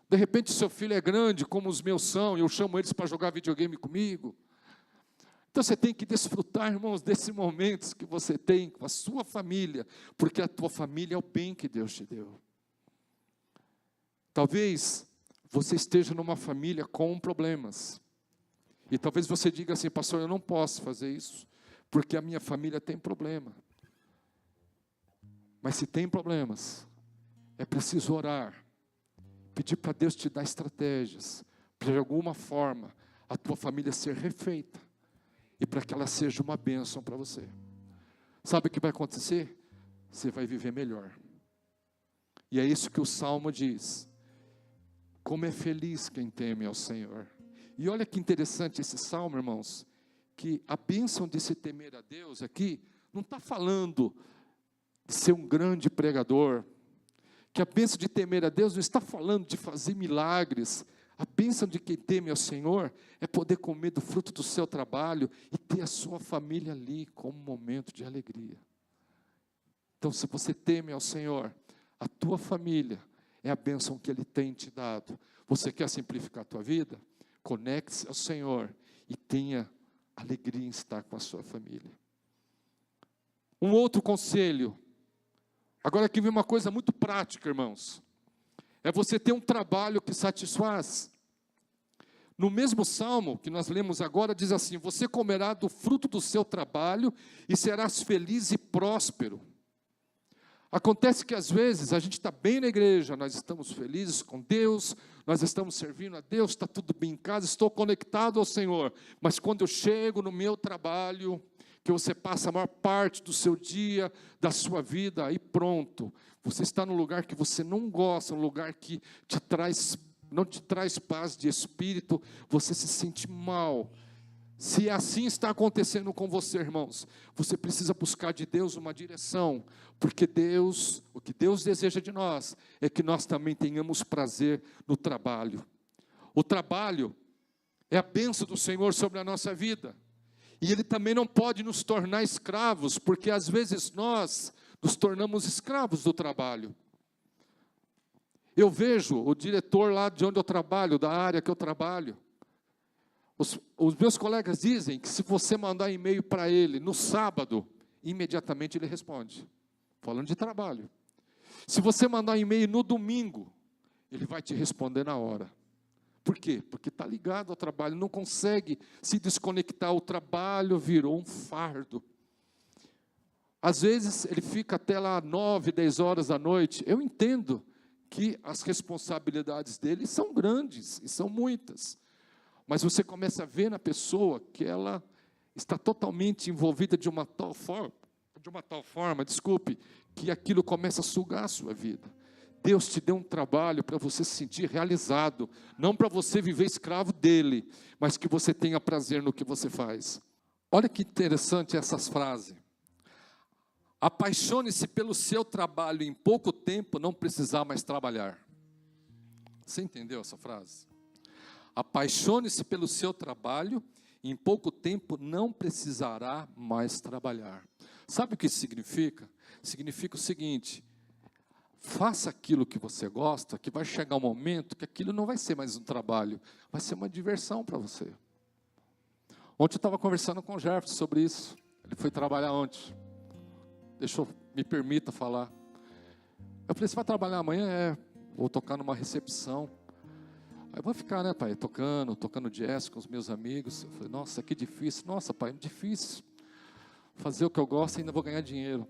De repente o seu filho é grande, como os meus são, e eu chamo eles para jogar videogame comigo. Então você tem que desfrutar, irmãos, desses momentos que você tem com a sua família, porque a tua família é o bem que Deus te deu. Talvez você esteja numa família com problemas, e talvez você diga assim: pastor, eu não posso fazer isso, porque a minha família tem problema. Mas se tem problemas, é preciso orar, pedir para Deus te dar estratégias, para de alguma forma a tua família ser refeita, e para que ela seja uma bênção para você. Sabe o que vai acontecer? Você vai viver melhor. E é isso que o Salmo diz: como é feliz quem teme ao Senhor. E olha que interessante esse Salmo, irmãos, que a bênção de se temer a Deus aqui, não está falando de ser um grande pregador, que a bênção de temer a Deus não está falando de fazer milagres. A bênção de quem teme ao Senhor é poder comer do fruto do seu trabalho e ter a sua família ali como um momento de alegria. Então, se você teme ao Senhor, a tua família é a bênção que Ele tem te dado. Você quer simplificar a tua vida? Conecte-se ao Senhor e tenha alegria em estar com a sua família. Um outro conselho, agora aqui vem uma coisa muito prática, irmãos. É você ter um trabalho que satisfaz. No mesmo salmo que nós lemos agora, diz assim: você comerá do fruto do seu trabalho e serás feliz e próspero. Acontece que às vezes a gente está bem na igreja, nós estamos felizes com Deus, nós estamos servindo a Deus, está tudo bem em casa, estou conectado ao Senhor. Mas quando eu chego no meu trabalho, que você passa a maior parte do seu dia, da sua vida, aí pronto. Você está num lugar que você não gosta, um lugar que não te traz paz de espírito, você se sente mal. Se assim está acontecendo com você, irmãos, você precisa buscar de Deus uma direção, porque o que Deus deseja de nós, é que nós também tenhamos prazer no trabalho. O trabalho é a bênção do Senhor sobre a nossa vida, e Ele também não pode nos tornar escravos, porque às vezes nós nos tornamos escravos do trabalho. Eu vejo o diretor lá de onde eu trabalho, da área que eu trabalho, os meus colegas dizem que se você mandar e-mail para ele no sábado, imediatamente ele responde, falando de trabalho. Se você mandar e-mail no domingo, ele vai te responder na hora. Por quê? Porque está ligado ao trabalho, não consegue se desconectar, o trabalho virou um fardo. Às vezes ele fica até lá 9, 10 horas da noite. Eu entendo que as responsabilidades dele são grandes, e são muitas. Mas você começa a ver na pessoa que ela está totalmente envolvida de uma tal forma, que aquilo começa a sugar a sua vida. Deus te deu um trabalho para você se sentir realizado, não para você viver escravo dele, mas que você tenha prazer no que você faz. Olha que interessante essas frases. Apaixone-se pelo seu trabalho, em pouco tempo não precisar mais trabalhar. Você entendeu essa frase? Apaixone-se pelo seu trabalho, e em pouco tempo não precisará mais trabalhar. Sabe o que isso significa? Significa o seguinte: faça aquilo que você gosta, que vai chegar um momento que aquilo não vai ser mais um trabalho, vai ser uma diversão para você. Ontem eu estava conversando com o Jefferson sobre isso. Ele foi trabalhar ontem. Me permita falar. Eu falei: você vai trabalhar amanhã? Vou tocar numa recepção. Aí eu vou ficar, né, pai, tocando jazz com os meus amigos. Eu falei: nossa, que difícil. Nossa, pai, é difícil fazer o que eu gosto e ainda vou ganhar dinheiro.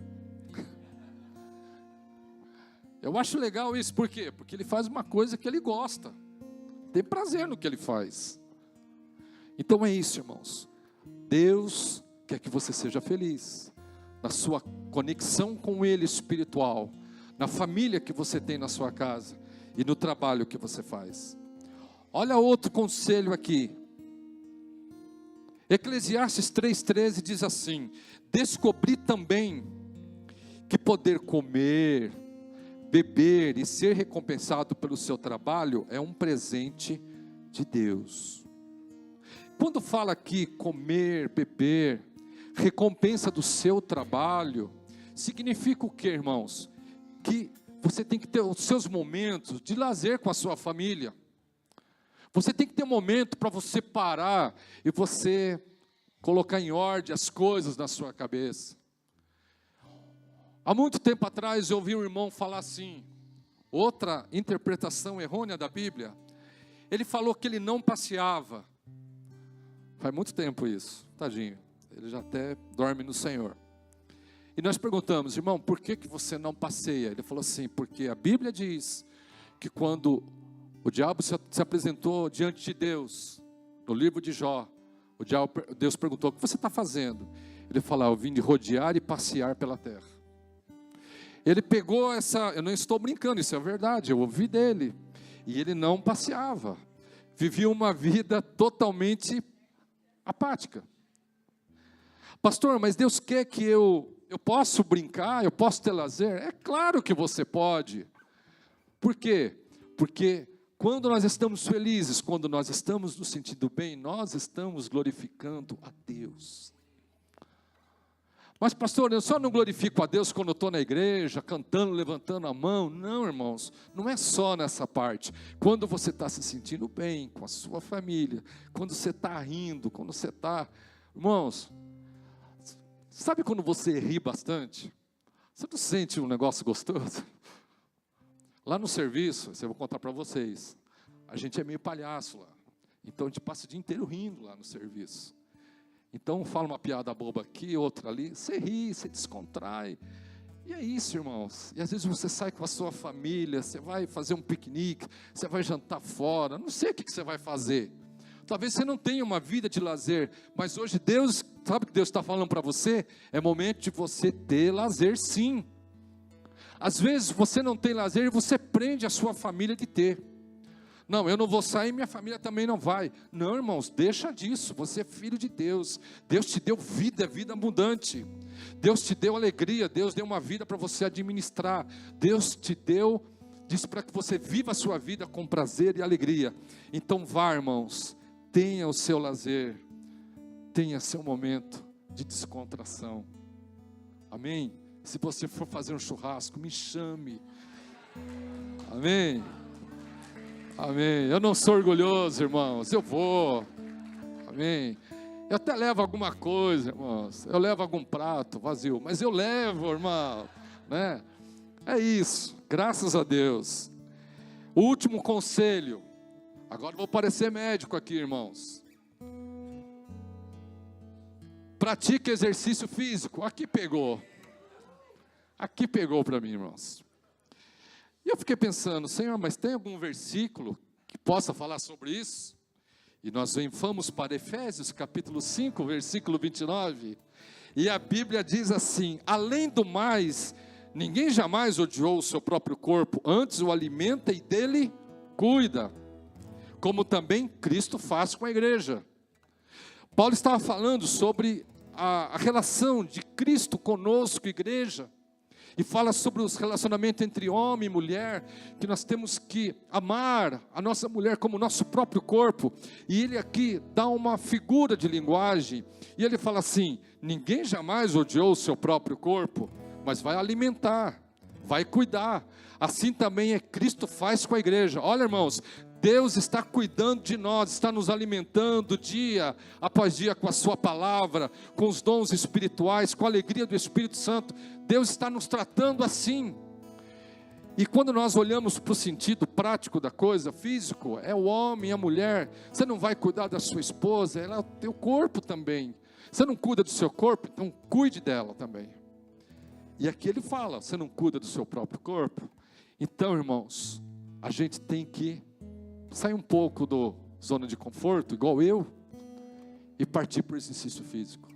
Eu acho legal isso, por quê? Porque ele faz uma coisa que ele gosta, tem prazer no que ele faz. Então é isso, irmãos. Deus quer que você seja feliz na sua conexão com Ele espiritual, na família que você tem na sua casa e no trabalho que você faz. Olha outro conselho aqui. Eclesiastes 3,13 diz assim: descobri também que poder comer, beber e ser recompensado pelo seu trabalho é um presente de Deus. Quando fala aqui comer, beber, recompensa do seu trabalho, significa o que, irmãos? Que você tem que ter os seus momentos de lazer com a sua família. Você tem que ter um momento para você parar e você colocar em ordem as coisas na sua cabeça. Há muito tempo atrás eu ouvi um irmão falar assim, outra interpretação errônea da Bíblia. Ele falou que ele não passeava. Faz muito tempo isso, tadinho. Ele já até dorme no Senhor. E nós perguntamos: irmão, por que você não passeia? Ele falou assim: porque a Bíblia diz que quando o diabo se apresentou diante de Deus, no livro de Jó, Deus perguntou: o que você está fazendo? Ele falou: eu vim de rodear e passear pela terra. Ele pegou eu não estou brincando, isso é verdade, eu ouvi dele. E ele não passeava, vivia uma vida totalmente apática. Pastor, mas Deus quer que eu posso brincar, eu posso ter lazer? É claro que você pode. Por quê? Porque quando nós estamos felizes, quando nós estamos nos sentindo bem, nós estamos glorificando a Deus. Mas pastor, eu só não glorifico a Deus quando eu estou na igreja, cantando, levantando a mão. Não, irmãos, não é só nessa parte. Quando você está se sentindo bem com a sua família, quando você está rindo, quando você está... Irmãos, sabe quando você ri bastante? Você não sente um negócio gostoso? Lá no serviço, eu vou contar para vocês, a gente é meio palhaço lá. Então a gente passa o dia inteiro rindo lá no serviço. Então fala uma piada boba aqui, outra ali, você ri, você descontrai. E é isso, irmãos. E às vezes você sai com a sua família, você vai fazer um piquenique, você vai jantar fora, não sei o que você vai fazer. Talvez você não tenha uma vida de lazer, mas hoje Deus, sabe o que Deus está falando para você? É momento de você ter lazer, sim. Às vezes você não tem lazer e você prende a sua família de ter. Não, eu não vou sair, minha família também não vai. Não, irmãos, deixa disso, você é filho de Deus. Deus te deu vida, vida abundante. Deus te deu alegria, Deus deu uma vida para você administrar. Deus te deu, disse para que você viva a sua vida com prazer e alegria. Então vá, irmãos, tenha o seu lazer, tenha seu momento de descontração. Amém? Se você for fazer um churrasco, me chame. Amém? Amém. Eu não sou orgulhoso, irmãos. Eu vou. Amém. Eu até levo alguma coisa, irmãos. Eu levo algum prato vazio, mas eu levo, irmão, né? É isso. Graças a Deus. O último conselho. Agora vou parecer médico aqui, irmãos. Pratique exercício físico. Aqui pegou. Aqui pegou para mim, irmãos. E eu fiquei pensando, Senhor, mas tem algum versículo que possa falar sobre isso? E nós vamos para Efésios capítulo 5, versículo 29. E a Bíblia diz assim: além do mais, ninguém jamais odiou o seu próprio corpo, antes o alimenta e dele cuida, como também Cristo faz com a igreja. Paulo estava falando sobre a relação de Cristo conosco, igreja. E fala sobre os relacionamentos entre homem e mulher, que nós temos que amar a nossa mulher como o nosso próprio corpo. E ele aqui dá uma figura de linguagem, e ele fala assim: ninguém jamais odiou o seu próprio corpo, mas vai alimentar, vai cuidar. Assim também Cristo faz com a igreja. Olha, irmãos, Deus está cuidando de nós, está nos alimentando dia após dia com a sua palavra, com os dons espirituais, com a alegria do Espírito Santo. Deus está nos tratando assim. E quando nós olhamos para o sentido prático da coisa, físico, é o homem e a mulher. Você não vai cuidar da sua esposa, ela é o teu corpo também. Você não cuida do seu corpo, então cuide dela também. E aqui ele fala, você não cuida do seu próprio corpo? Então, irmãos, a gente tem que sair um pouco da zona de conforto, igual eu, e partir para o exercício físico.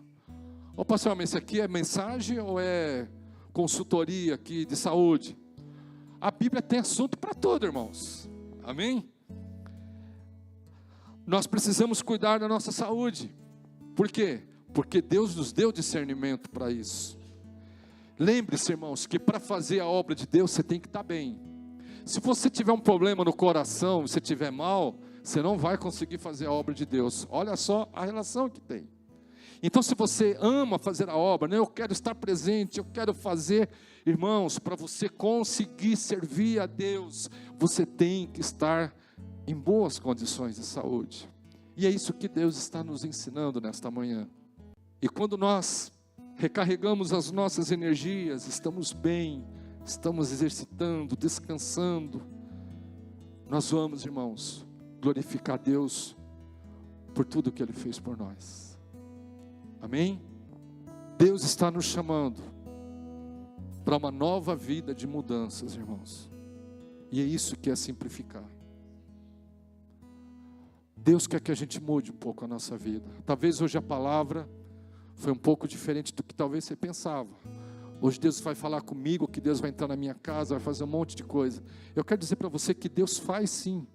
Ô pastor, mas isso aqui é mensagem ou é consultoria aqui de saúde? A Bíblia tem assunto para tudo, irmãos. Amém? Nós precisamos cuidar da nossa saúde. Por quê? Porque Deus nos deu discernimento para isso. Lembre-se, irmãos, que para fazer a obra de Deus você tem que estar bem. Se você tiver um problema no coração, se estiver mal, você não vai conseguir fazer a obra de Deus. Olha só a relação que tem. Então, se você ama fazer a obra, né, eu quero estar presente, eu quero fazer, irmãos, para você conseguir servir a Deus, você tem que estar em boas condições de saúde. E é isso que Deus está nos ensinando nesta manhã. E quando nós recarregamos as nossas energias, estamos bem, estamos exercitando, descansando, nós vamos, irmãos, glorificar Deus por tudo que Ele fez por nós. Amém? Deus está nos chamando para uma nova vida de mudanças, irmãos. E é isso que é simplificar. Deus quer que a gente mude um pouco a nossa vida. Talvez hoje a palavra foi um pouco diferente do que talvez você pensava. Hoje Deus vai falar comigo, que Deus vai entrar na minha casa, vai fazer um monte de coisa. Eu quero dizer para você que Deus faz sim,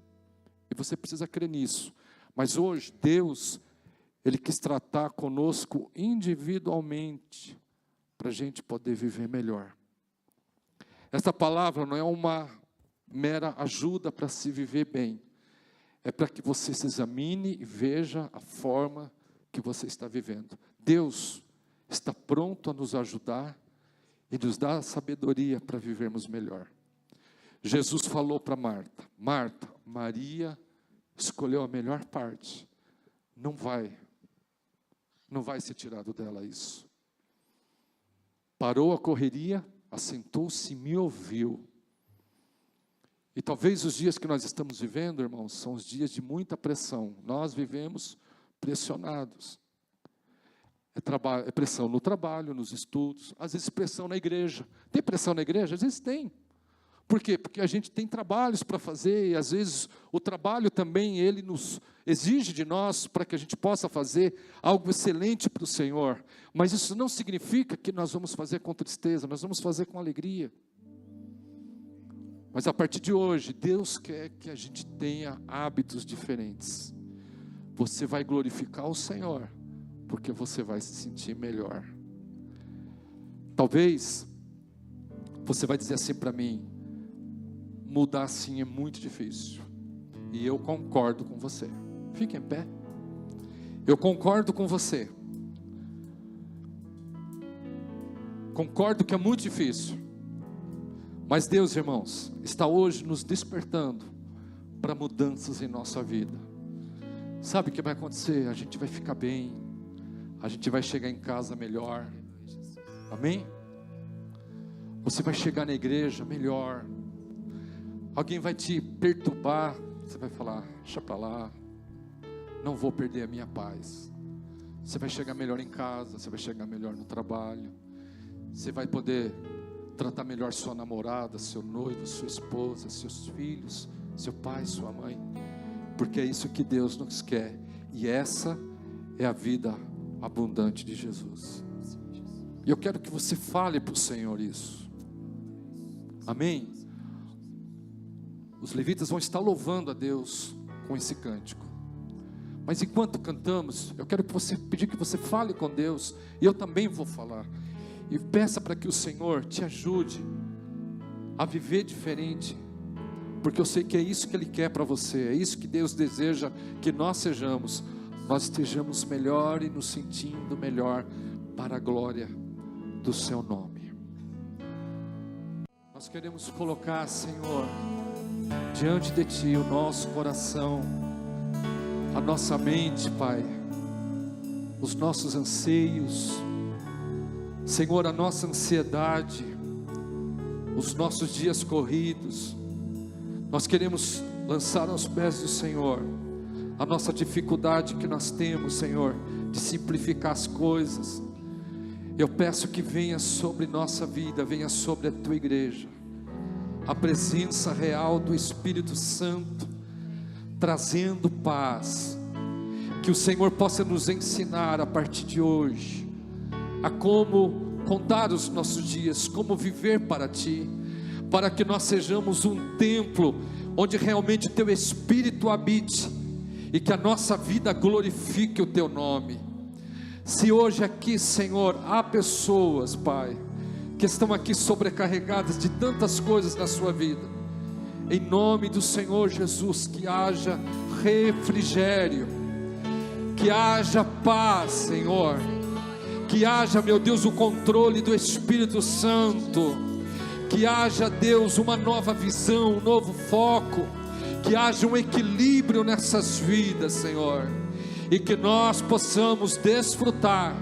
e você precisa crer nisso. Mas hoje Deus, Ele quis tratar conosco individualmente, para a gente poder viver melhor. Esta palavra não é uma mera ajuda para se viver bem, é para que você se examine e veja a forma que você está vivendo. Deus está pronto a nos ajudar e nos dar a sabedoria para vivermos melhor. Jesus falou para Marta: Marta, Maria escolheu a melhor parte. Não vai ser tirado dela isso. Parou a correria, assentou-se e me ouviu. E talvez os dias que nós estamos vivendo, irmãos, são os dias de muita pressão. Nós vivemos pressionados. É pressão no trabalho, nos estudos, às vezes pressão na igreja. Tem pressão na igreja? Às vezes tem. Por quê? Porque a gente tem trabalhos para fazer, e às vezes o trabalho também, ele nos exige de nós, para que a gente possa fazer algo excelente para o Senhor. Mas isso não significa que nós vamos fazer com tristeza, nós vamos fazer com alegria. Mas a partir de hoje, Deus quer que a gente tenha hábitos diferentes. Você vai glorificar o Senhor, porque você vai se sentir melhor. Talvez, você vai dizer assim para mim, mudar assim é muito difícil. E eu concordo com você. Fique em pé. Eu concordo com você. Concordo que é muito difícil. Mas Deus, irmãos, está hoje nos despertando para mudanças em nossa vida. Sabe o que vai acontecer? A gente vai ficar bem. A gente vai chegar em casa melhor. Amém? Você vai chegar na igreja melhor. Alguém vai te perturbar. Você vai falar, deixa para lá. Não vou perder a minha paz. Você vai chegar melhor em casa. Você vai chegar melhor no trabalho. Você vai poder tratar melhor sua namorada, seu noivo, sua esposa, seus filhos, seu pai, sua mãe. Porque é isso que Deus nos quer. E essa é a vida abundante de Jesus. E eu quero que você fale para o Senhor isso. Amém? Os levitas vão estar louvando a Deus com esse cântico. Mas enquanto cantamos, eu quero pedir que você fale com Deus. E eu também vou falar. E peça para que o Senhor te ajude a viver diferente. Porque eu sei que é isso que Ele quer para você. É isso que Deus deseja que nós sejamos. Nós estejamos melhor e nos sentindo melhor para a glória do Seu nome. Nós queremos colocar, Senhor, diante de Ti o nosso coração, a nossa mente, Pai, os nossos anseios, Senhor, a nossa ansiedade, os nossos dias corridos. Nós queremos lançar aos pés do Senhor a nossa dificuldade que nós temos, Senhor, de simplificar as coisas. Eu peço que venha sobre nossa vida, venha sobre a Tua igreja, a presença real do Espírito Santo, trazendo paz. Que o Senhor possa nos ensinar a partir de hoje a como contar os nossos dias, como viver para Ti, para que nós sejamos um templo onde realmente Teu Espírito habite e que a nossa vida glorifique o Teu nome. Se hoje aqui, Senhor, há pessoas, Pai, que estão aqui sobrecarregadas de tantas coisas na sua vida, em nome do Senhor Jesus, que haja refrigério, que haja paz, Senhor, que haja, meu Deus, o controle do Espírito Santo, que haja, Deus, uma nova visão, um novo foco, que haja um equilíbrio nessas vidas, Senhor, e que nós possamos desfrutar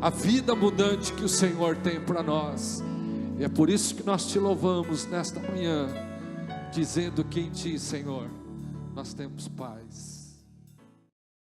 a vida abundante que o Senhor tem para nós. E é por isso que nós Te louvamos nesta manhã, dizendo que em Ti, Senhor, nós temos paz.